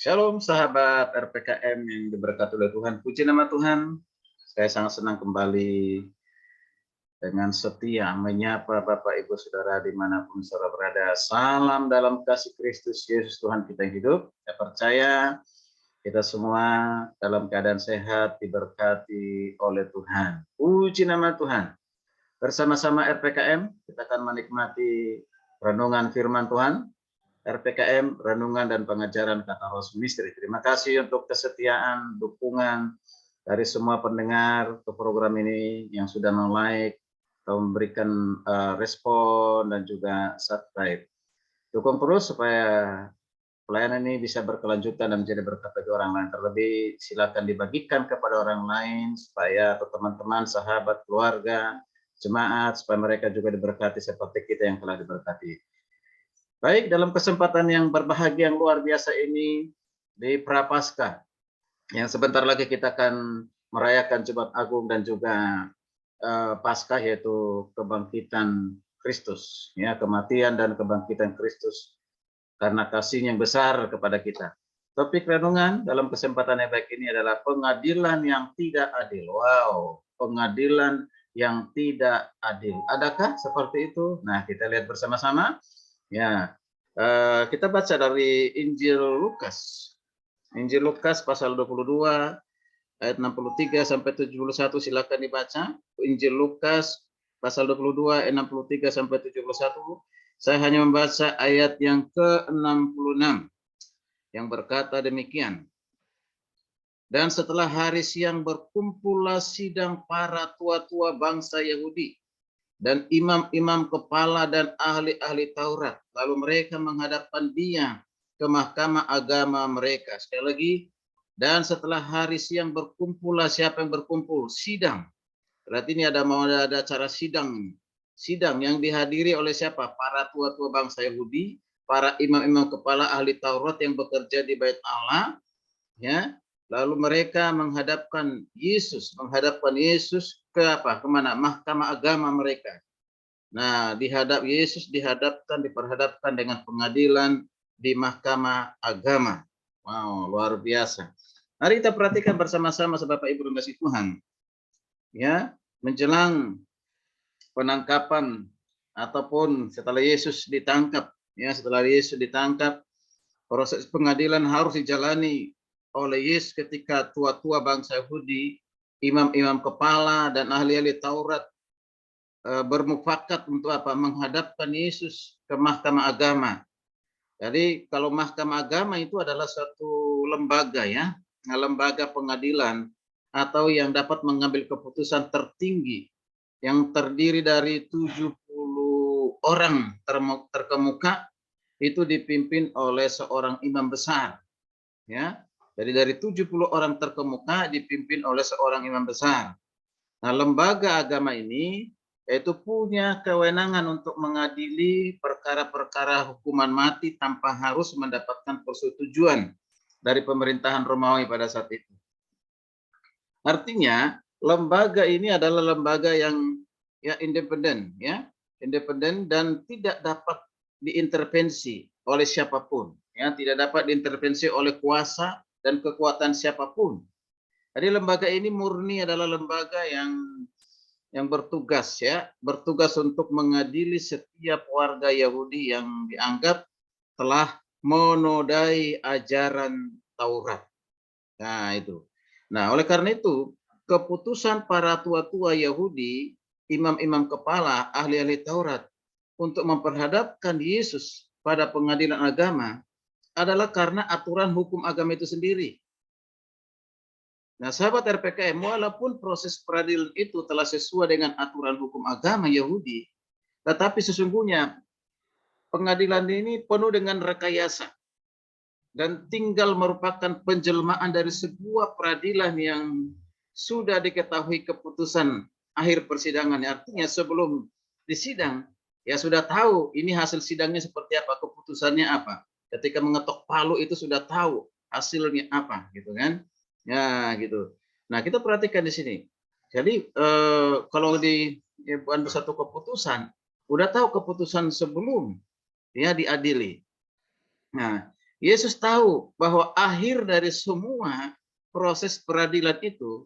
Shalom sahabat RPKM yang diberkati oleh Tuhan. Puji nama Tuhan. Saya sangat senang kembali dengan setia menyapa Bapak Ibu Saudara dimanapun saudara berada. Salam dalam kasih Kristus Yesus Tuhan kita yang hidup. Saya percaya kita semua dalam keadaan sehat diberkati oleh Tuhan. Puji nama Tuhan. Bersama-sama RPKM kita akan menikmati renungan firman Tuhan. RPKM, Renungan dan Pengajaran Kata Roh Misteri. Terima kasih untuk kesetiaan, dukungan dari semua pendengar ke program ini yang sudah like, memberikan respon dan juga subscribe. Dukung terus supaya pelayanan ini bisa berkelanjutan dan menjadi berkat bagi orang lain. Terlebih silakan dibagikan kepada orang lain supaya atau teman-teman, sahabat, keluarga, jemaat supaya mereka juga diberkati seperti kita yang telah diberkati. Baik, dalam kesempatan yang berbahagia yang luar biasa ini di Prapaskah, yang sebentar lagi kita akan merayakan Jumat Agung dan juga Paskah, yaitu kebangkitan Kristus, ya, kematian dan kebangkitan Kristus karena kasih yang besar kepada kita. Topik renungan dalam kesempatan yang baik ini adalah pengadilan yang tidak adil. Wow, pengadilan yang tidak adil. Adakah seperti itu? Nah, kita lihat bersama-sama. Ya, kita baca dari Injil Lukas. Injil Lukas pasal 22 ayat 63 sampai 71, silakan dibaca. Injil Lukas pasal 22 ayat 63 sampai 71. Saya hanya membaca ayat yang ke-66 yang berkata demikian. Dan setelah hari siang berkumpullah sidang para tua-tua bangsa Yahudi dan imam-imam kepala dan ahli-ahli Taurat. Lalu mereka menghadapkan dia ke mahkamah agama mereka. Sekali lagi, dan setelah hari siang berkumpullah, siapa yang berkumpul? Sidang. Berarti ini ada acara sidang. Sidang yang dihadiri oleh siapa? Para tua-tua bangsa Yahudi, para imam-imam kepala ahli Taurat yang bekerja di Bait Allah, ya. Lalu mereka menghadapkan Yesus ke apa? Kemana? Mahkamah agama mereka. Nah, Yesus diperhadapkan dengan pengadilan di mahkamah agama. Wow, luar biasa. Mari kita perhatikan bersama-sama Bapak Ibu dan kasih Tuhan. Ya, menjelang penangkapan ataupun setelah Yesus ditangkap, proses pengadilan harus dijalani oleh Yesus ketika tua-tua bangsa Yahudi, imam-imam kepala dan ahli-ahli Taurat bermufakat untuk apa? Menghadapkan Yesus ke mahkamah agama. Jadi kalau mahkamah agama itu adalah suatu lembaga, ya, lembaga pengadilan atau yang dapat mengambil keputusan tertinggi yang terdiri dari 70 orang terkemuka, itu dipimpin oleh seorang imam besar, ya. Jadi dari 70 orang terkemuka dipimpin oleh seorang imam besar. Nah, lembaga agama ini yaitu punya kewenangan untuk mengadili perkara-perkara hukuman mati tanpa harus mendapatkan persetujuan dari pemerintahan Romawi pada saat itu. Artinya, lembaga ini adalah lembaga yang independen, ya, independen dan tidak dapat diintervensi oleh siapapun, ya, tidak dapat diintervensi oleh kuasa dan kekuatan siapapun. Jadi lembaga ini murni adalah lembaga yang bertugas, ya, bertugas untuk mengadili setiap warga Yahudi yang dianggap telah menodai ajaran Taurat. Nah, itu. Nah, oleh karena itu, keputusan para tua-tua Yahudi, imam-imam kepala, ahli-ahli Taurat untuk memperhadapkan Yesus pada pengadilan agama adalah karena aturan hukum agama itu sendiri. Nah, sahabat RPKM, walaupun proses peradilan itu telah sesuai dengan aturan hukum agama Yahudi, tetapi sesungguhnya pengadilan ini penuh dengan rekayasa dan tinggal merupakan penjelmaan dari sebuah peradilan yang sudah diketahui keputusan akhir persidangan. Artinya sebelum disidang, ya sudah tahu ini hasil sidangnya seperti apa, keputusannya apa. Ketika mengetok palu itu sudah tahu hasilnya apa, gitu kan? Ya, gitu. Nah, kita perhatikan di sini. Jadi kalau di satu keputusan, udah tahu keputusan sebelum ya diadili. Nah, Yesus tahu bahwa akhir dari semua proses peradilan itu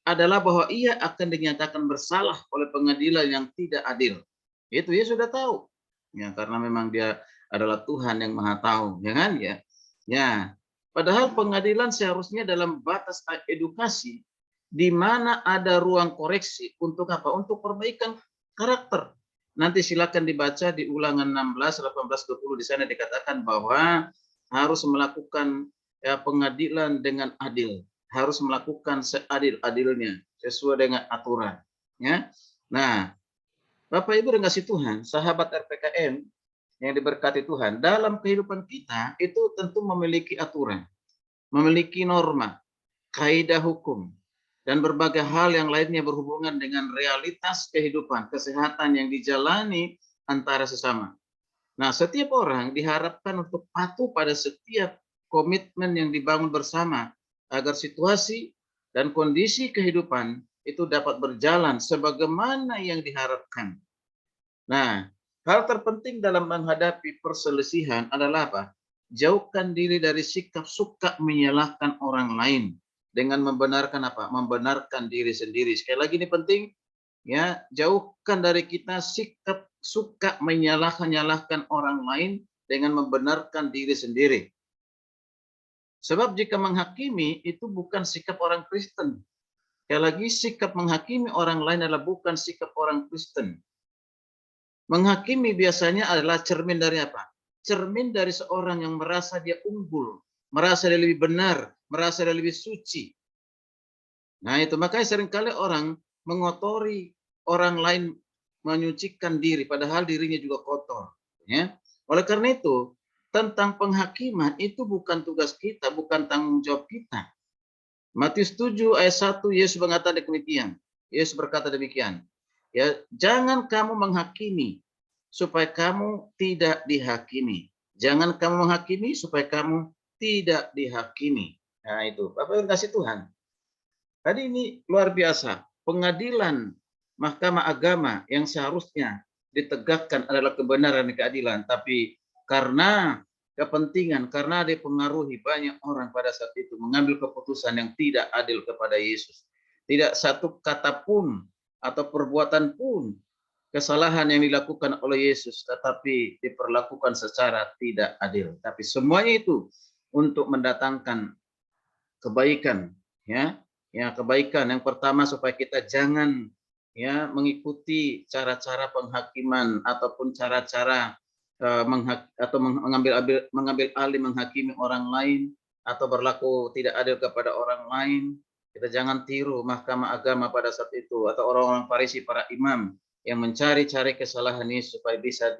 adalah bahwa ia akan dinyatakan bersalah oleh pengadilan yang tidak adil. Itu Yesus sudah tahu. Ya, karena memang dia adalah Tuhan yang Maha Tahu, ya kan ya? Ya. Padahal pengadilan seharusnya dalam batas edukasi di mana ada ruang koreksi untuk apa? Untuk perbaikan karakter. Nanti silakan dibaca di Ulangan 16, 18, 20 di sana dikatakan bahwa harus melakukan ya, pengadilan dengan adil, harus melakukan seadil-adilnya sesuai dengan aturan. Ya, nah, Bapak Ibu dan kasih Tuhan, sahabat RPKM yang diberkati Tuhan, dalam kehidupan kita itu tentu memiliki aturan, memiliki norma, kaidah hukum, dan berbagai hal yang lainnya berhubungan dengan realitas kehidupan, kesehatan yang dijalani antara sesama. Nah, setiap orang diharapkan untuk patuh pada setiap komitmen yang dibangun bersama agar situasi dan kondisi kehidupan itu dapat berjalan sebagaimana yang diharapkan. Nah, hal terpenting dalam menghadapi perselisihan adalah apa? Jauhkan diri dari sikap suka menyalahkan orang lain dengan membenarkan apa? Membenarkan diri sendiri. Sekali lagi ini penting, ya, jauhkan dari kita sikap suka menyalahkan orang lain dengan membenarkan diri sendiri. Sebab jika menghakimi itu bukan sikap orang Kristen. Sekali lagi, sikap menghakimi orang lain adalah bukan sikap orang Kristen. Menghakimi biasanya adalah cermin dari apa? Cermin dari seorang yang merasa dia unggul, merasa dia lebih benar, merasa dia lebih suci. Nah itu makanya seringkali orang mengotori orang lain, menyucikan diri, padahal dirinya juga kotor. Ya. Oleh karena itu, tentang penghakiman itu bukan tugas kita, bukan tanggung jawab kita. Matius 7 ayat 1 Yesus mengatakan demikian. Yesus berkata demikian. Ya, jangan kamu menghakimi supaya kamu tidak dihakimi. Jangan kamu menghakimi supaya kamu tidak dihakimi. Nah itu, Bapak Ibu kasih Tuhan. Tadi ini luar biasa. Pengadilan Mahkamah Agama yang seharusnya ditegakkan adalah kebenaran dan keadilan. Tapi karena kepentingan, karena dipengaruhi banyak orang pada saat itu mengambil keputusan yang tidak adil kepada Yesus. Tidak satu kata pun atau perbuatan pun kesalahan yang dilakukan oleh Yesus tetapi diperlakukan secara tidak adil. Tapi semuanya itu untuk mendatangkan kebaikan, ya. Ya, kebaikan yang pertama supaya kita jangan ya mengikuti cara-cara penghakiman ataupun cara-cara mengambil alih menghakimi orang lain atau berlaku tidak adil kepada orang lain. Kita jangan tiru Mahkamah Agama pada saat itu atau orang-orang Farisi, para imam yang mencari-cari kesalahan ini supaya bisa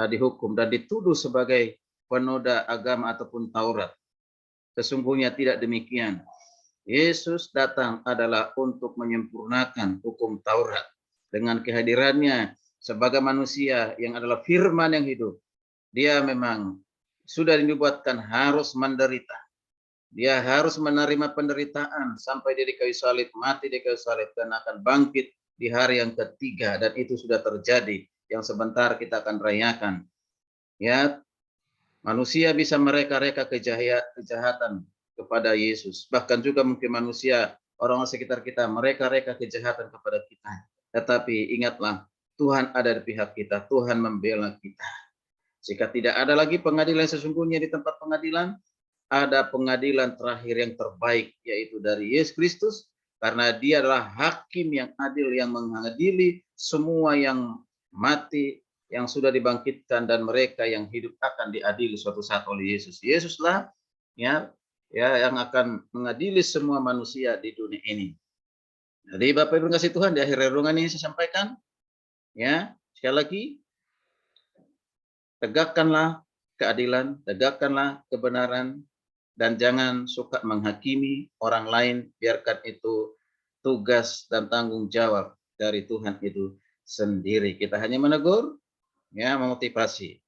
dihukum dan dituduh sebagai penoda agama ataupun Taurat. Sesungguhnya tidak demikian. Yesus datang adalah untuk menyempurnakan hukum Taurat dengan kehadirannya sebagai manusia yang adalah firman yang hidup. Dia memang sudah dibuatkan harus menderita. Dia harus menerima penderitaan sampai dia di kayu salib, mati di kayu salib dan akan bangkit di hari yang ketiga dan itu sudah terjadi yang sebentar kita akan rayakan. Ya, manusia bisa mereka-reka kejahatan kepada Yesus. Bahkan juga mungkin manusia, orang sekitar kita, mereka-reka kejahatan kepada kita. Tetapi ingatlah, Tuhan ada di pihak kita. Tuhan membela kita. Jika tidak ada lagi pengadilan sesungguhnya di tempat pengadilan, ada pengadilan terakhir yang terbaik, yaitu dari Yesus Kristus. Karena dia adalah hakim yang adil, yang mengadili semua yang mati, yang sudah dibangkitkan dan mereka yang hidup akan diadili suatu saat oleh Yesus. Yesuslah ya yang akan mengadili semua manusia di dunia ini. Jadi Bapak Ibu kasih Tuhan, di akhir renungan ini saya sampaikan ya, sekali lagi tegakkanlah keadilan, tegakkanlah kebenaran dan jangan suka menghakimi orang lain, biarkan itu tugas dan tanggung jawab dari Tuhan itu sendiri. Kita hanya menegur, ya, memotivasi.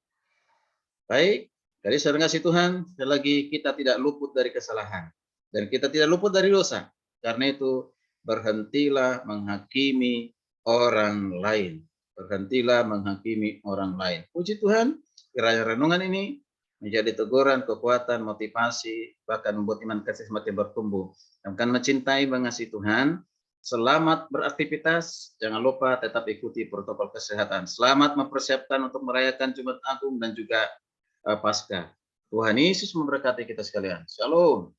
Baik, dari saudara kasih Tuhan, sekali lagi kita tidak luput dari kesalahan dan kita tidak luput dari dosa. Karena itu berhentilah menghakimi orang lain. Berhentilah menghakimi orang lain. Puji Tuhan, kiranya renungan ini menjadi teguran, kekuatan, motivasi, bahkan membuat iman kasih semakin bertumbuh. Dan mencintai, mengasihi Tuhan. Selamat beraktivitas, jangan lupa tetap ikuti protokol kesehatan. Selamat mempersiapkan untuk merayakan Jumat Agung dan juga Paskah. Tuhan Yesus memberkati kita sekalian. Shalom.